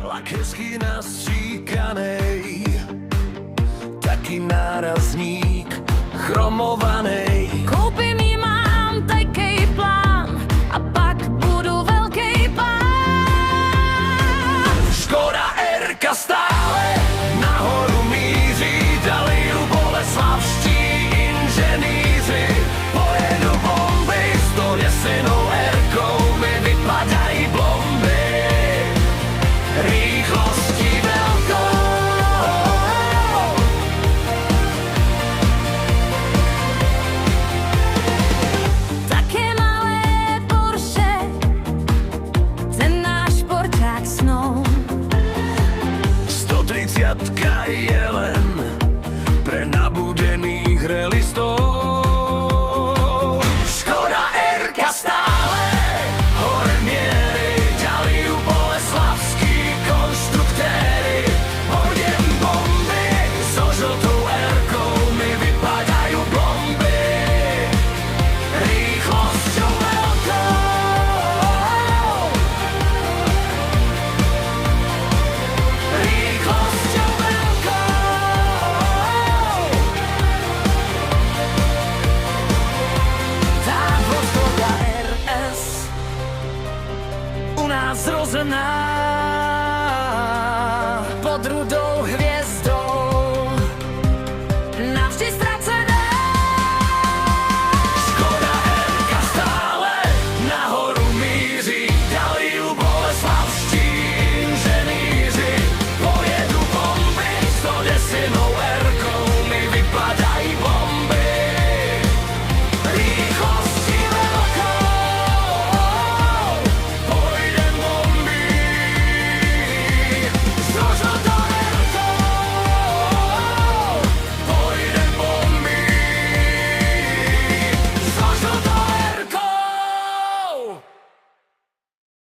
Vlak hezky nastříkanej, taký nárazník chromovanej. Koupím jí, mám taký plán a pak budu velký pán. Škoda Erka stále nahoru míří, dali ju boleslavští inženýři. Pojedu bomby s tou děsinou Erkou, mi vypadají blomby rýchlostí veľkou. Také malé Porsche, ten náš športák snou. 130 je len pre nabudených relistov. Škoda Erka stále hore mierí, ďali ju boleslavskí konštruktéry. Hodím bomby so žltou Erkou, mi vypadajú blomby rýchlosťou veľkou. Rýchlosťou veľkou. Tá dvojstovka RS u nás zrozená pod rudou